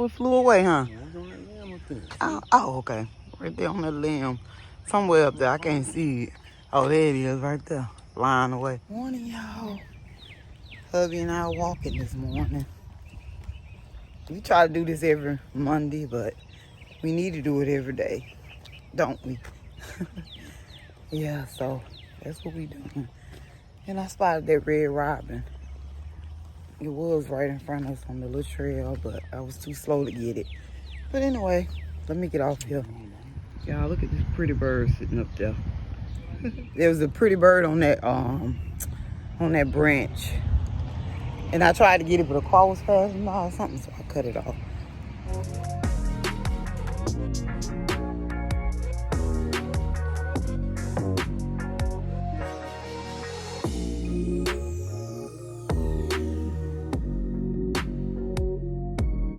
it flew away, huh? Yeah, it's on that limb up there. Oh, okay. Right there on that limb. Somewhere up there. I can't see it. Oh, there it is right there. Flying away. Morning, y'all. Hubby and I are walking this morning. We try to do this every Monday, but we need to do it every day, don't we? Yeah, so that's what we doing. And I spotted that red robin. It was right in front of us on the little trail, but I was too slow to get it. But anyway, let me get off here. Y'all, look at this pretty bird sitting up there. There was a pretty bird on that branch. And I tried to get it, but the car was passing by or something, so I cut it off.